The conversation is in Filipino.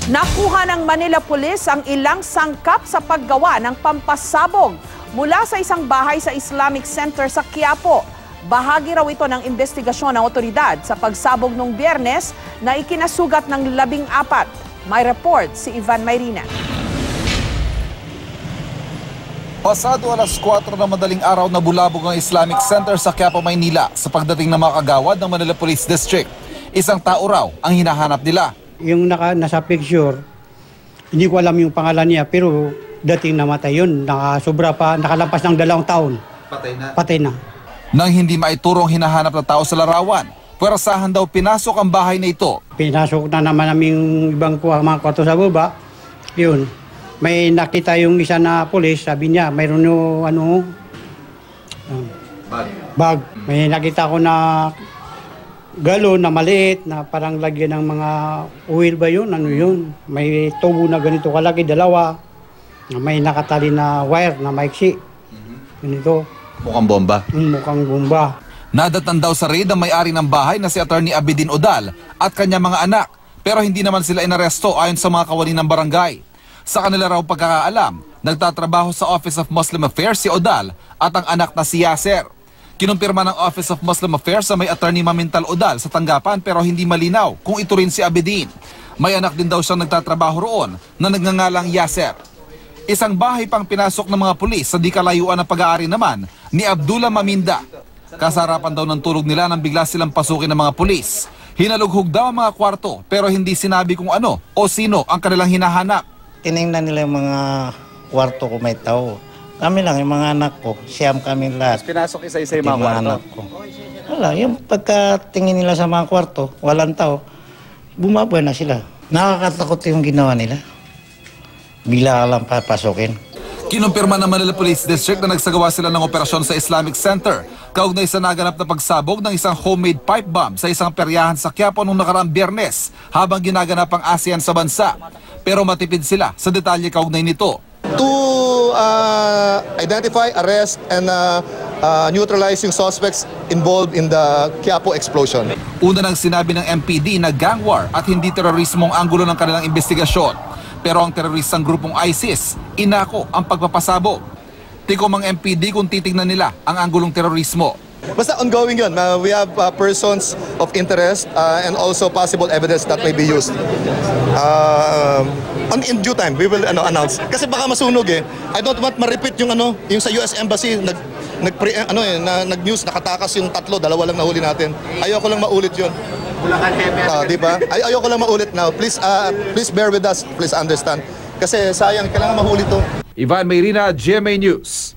Nakuha ng Manila Police ang ilang sangkap sa paggawa ng pampasabog mula sa isang bahay sa Islamic Center sa Quiapo. Bahagi raw ito ng investigasyon ng otoridad sa pagsabog noong Biyernes na ikinasugat ng 14. May report si Ivan Mayrina. Pasado alas 4 na madaling araw na bulabog ang Islamic Center sa Quiapo, Maynila sa pagdating ng mga kagawad ng Manila Police District. Isang tao raw ang hinahanap nila. Yung nasa picture, hindi ko alam yung pangalan niya, pero dating namatay yun. Nakalampas ng 2 taon. Patay na. Nang hindi maiturong hinahanap na tao sa larawan, pwersahan daw pinasok ang bahay na ito. Pinasok na naman namin yung ibang mga kwarto sa baba. Yun. May nakita yung isa na pulis, sabi niya, mayroon yung bag. May nakita ko na galon na maliit na parang lagyan ng mga oil ba yun? Ano yun? May tubo na ganito kalaki, 2. May nakatali na wire na maiksi. Ganito. Mukhang bomba. Mukhang bomba. Nadatan daw sa raid ang may-ari ng bahay na si Attorney Abidin Odal at kanyang mga anak. Pero hindi naman sila inaresto ayon sa mga kawani ng barangay. Sa kanila raw pagkakaalam, nagtatrabaho sa Office of Muslim Affairs si Odal at ang anak na si Yasser. Kinumpirma ng Office of Muslim Affairs sa may Attorney Mamintal Odal sa tanggapan pero hindi malinaw kung ito rin si Abidin. May anak din daw siyang nagtatrabaho roon na nagngangalang Yasser. Isang bahay pang pinasok ng mga pulis sa di kalayuan ng pag-aari naman ni Abdullah Maminda. Kasarapan daw ng tulog nila nang bigla silang pasukin ng mga pulis. Hinalughog daw ang mga kwarto pero hindi sinabi kung ano o sino ang kanilang hinahanap. Tinignan nila yung mga kwarto ko may tao. Kami lang, yung mga anak ko, siyam kami lahat. Pinasok isa-isa yung mga kwarto? Anak ko. Wala, yung pagkatingin nila sa mga kwarto, walang tao, bumaboy na sila. Nakakatakot yung ginawa nila. Bigla ka lang papasukin. Kinumpirma ng Manila Police District na nagsagawa sila ng operasyon sa Islamic Center kaugnay sa naganap na pagsabog ng isang homemade pipe bomb sa isang peryahan sa Quiapo noong nakaraang Biyernes habang ginaganap ang ASEAN sa bansa. Pero matipid sila sa detalye kaugnay nito. To identify, arrest, and neutralize yung suspects involved in the Quiapo explosion. Una nang sinabi ng MPD na gang war at hindi terorismo ang anggulo ng kanilang investigasyon. Pero ang teroristang grupong ISIS, inako ang pagpapasabog. Tikom ang MPD kung titignan nila ang anggulong terorismo. Basta ongoing yun. We have persons of interest and also possible evidence that may be used. In due time, we will announce. Kasi baka masunog eh. I don't want ma-repeat yung sa US Embassy, nag-news, nakatakas yung 3, 2 lang nahuli natin. Ayoko lang maulit yun. Diba? Ayoko lang maulit now. Please bear with us. Please understand. Kasi sayang, kailangan mahuli to. Ivan Mayrina, GMA News.